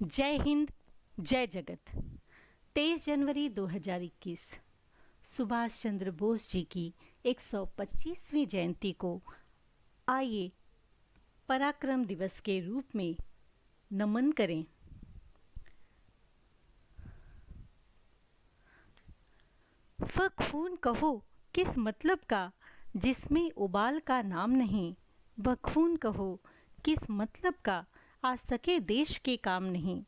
जय हिंद, जय जगत। 23 जनवरी 2021 सुभाष चंद्र बोस जी की 125वीं जयंती को आइए पराक्रम दिवस के रूप में नमन करें। वह खून कहो किस मतलब का जिसमें उबाल का नाम नहीं, वह खून कहो किस मतलब का आ सके देश के काम नहीं,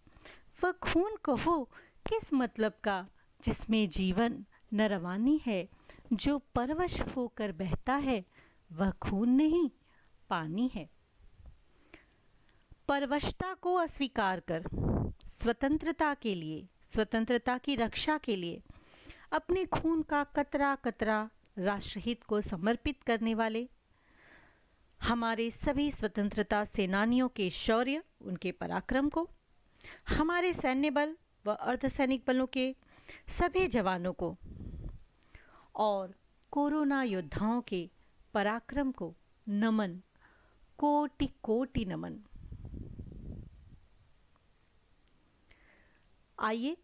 वह खून कहो किस मतलब का जिसमें जीवन न रवानी है, जो परवश होकर बहता है वह खून नहीं पानी है। परवशता को अस्वीकार कर स्वतंत्रता के लिए, स्वतंत्रता की रक्षा के लिए अपने खून का कतरा कतरा राष्ट्रहित को समर्पित करने वाले हमारे सभी स्वतंत्रता सेनानियों के शौर्य, उनके पराक्रम को, हमारे सैन्य बल व अर्धसैनिक बलों के सभी जवानों को और कोरोना योद्धाओं के पराक्रम को नमन, कोटि कोटि नमन। आइए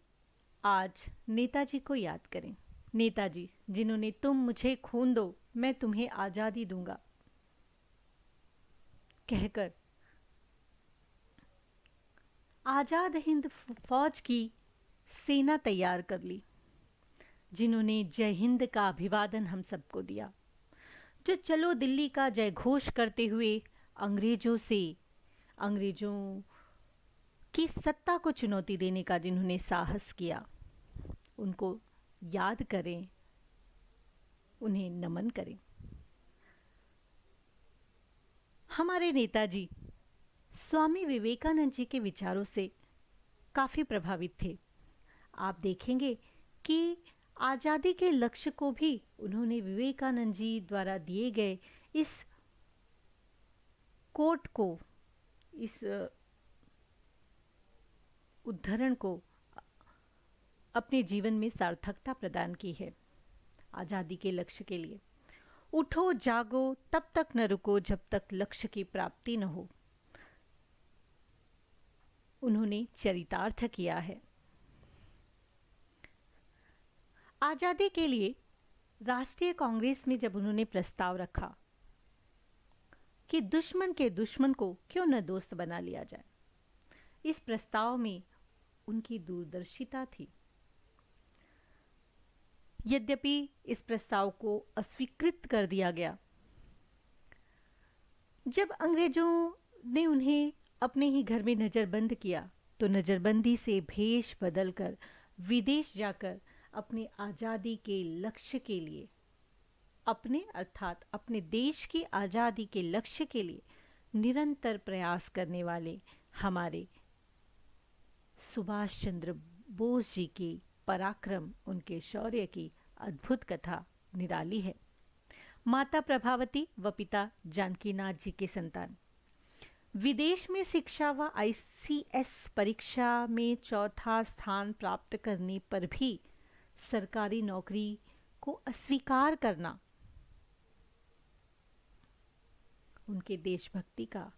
आज नेताजी को याद करें। नेताजी जिन्होंने तुम मुझे खून दो मैं तुम्हें आज़ादी दूंगा कहकर आज़ाद हिंद फौज की सेना तैयार कर ली, जिन्होंने जय हिंद का अभिवादन हम सबको दिया, जो चलो दिल्ली का जय घोष करते हुए अंग्रेजों की सत्ता को चुनौती देने का जिन्होंने साहस किया, उनको याद करें, उन्हें नमन करें। हमारे नेताजी स्वामी विवेकानंद जी के विचारों से काफ़ी प्रभावित थे। आप देखेंगे कि आज़ादी के लक्ष्य को भी उन्होंने विवेकानंद जी द्वारा दिए गए इस कोट को, इस उद्धरण को अपने जीवन में सार्थकता प्रदान की है। आज़ादी के लक्ष्य के लिए उठो जागो तब तक न रुको जब तक लक्ष्य की प्राप्ति न हो, उन्होंने चरितार्थ किया है। आज़ादी के लिए राष्ट्रीय कांग्रेस में जब उन्होंने प्रस्ताव रखा कि दुश्मन के दुश्मन को क्यों न दोस्त बना लिया जाए, इस प्रस्ताव में उनकी दूरदर्शिता थी। यद्यपि इस प्रस्ताव को अस्वीकृत कर दिया गया, जब अंग्रेजों ने उन्हें अपने ही घर में नज़रबंद किया तो नज़रबंदी से भेष बदलकर विदेश जाकर अपने आज़ादी के लक्ष्य के लिए, अपने अर्थात अपने देश की आज़ादी के लक्ष्य के लिए निरंतर प्रयास करने वाले हमारे सुभाष चंद्र बोस जी की पराक्रम, उनके शौर्य की अद्भुत कथा निराली है। माता प्रभावती व पिता जानकीनाथ जी के संतान, विदेश में शिक्षा व ICS परीक्षा में चौथा स्थान प्राप्त करने पर भी सरकारी नौकरी को अस्वीकार करना उनके देशभक्ति का,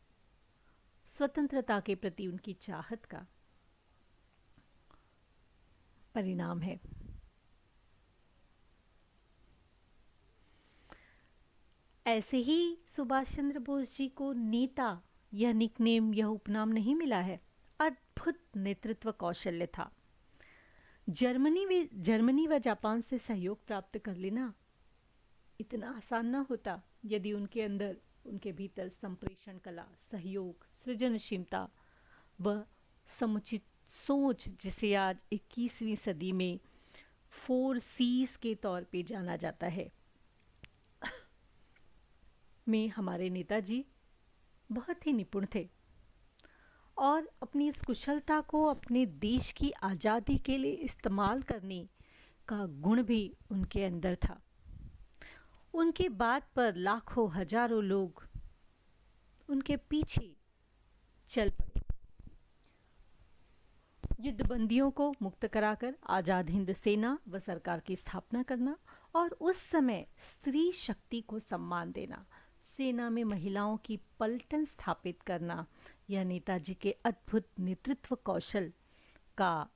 स्वतंत्रता के प्रति उनकी चाहत का परिणाम है। ऐसे ही सुभाष चंद्र बोस जी को नेता यह निकनेम, यह उपनाम नहीं मिला है। अद्भुत नेतृत्व कौशल्य था। जर्मनी व जापान से सहयोग प्राप्त कर लेना इतना आसान ना होता यदि उनके अंदर, उनके भीतर संप्रेषण कला, सहयोग, सृजनशीलता व समुचित सोच, जिसे आज 21वीं सदी में 4 C's के तौर पे जाना जाता है, में हमारे नेताजी बहुत ही निपुण थे और अपनी इस कुशलता को अपने देश की आज़ादी के लिए इस्तेमाल करने का गुण भी उनके अंदर था। उनकी बात पर लाखों हजारों लोग उनके पीछे चल पड़े। युद्धबंदियों को मुक्त कराकर आज़ाद हिंद सेना व सरकार की स्थापना करना और उस समय स्त्री शक्ति को सम्मान देना, सेना में महिलाओं की पलटन स्थापित करना, यह नेताजी के अद्भुत नेतृत्व कौशल का,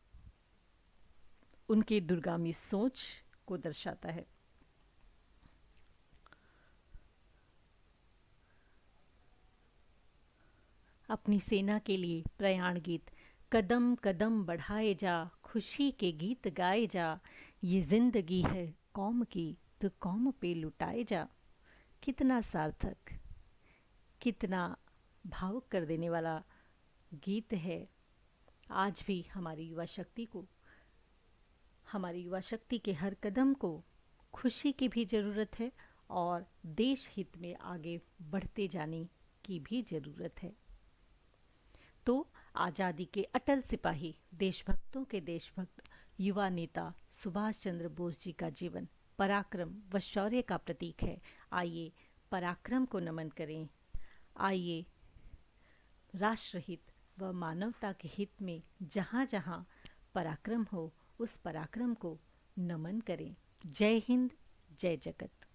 उनकी दूरगामी सोच को दर्शाता है। अपनी सेना के लिए प्रयाण गीत। कदम कदम बढ़ाए जा, खुशी के गीत गाए जा, ये जिंदगी है कौम की, तो कौम पे लुटाए जा। कितना सार्थक, कितना भावुक कर देने वाला गीत है। आज भी हमारी युवा शक्ति को, हमारी युवा शक्ति के हर कदम को खुशी की भी ज़रूरत है और देश हित में आगे बढ़ते जाने की भी ज़रूरत है। तो आज़ादी के अटल सिपाही, देशभक्तों के देशभक्त, युवा नेता सुभाष चंद्र बोस जी का जीवन पराक्रम व शौर्य का प्रतीक है। आइए पराक्रम को नमन करें। आइए राष्ट्रहित व मानवता के हित में जहाँ जहाँ पराक्रम हो, उस पराक्रम को नमन करें। जय हिंद, जय जगत।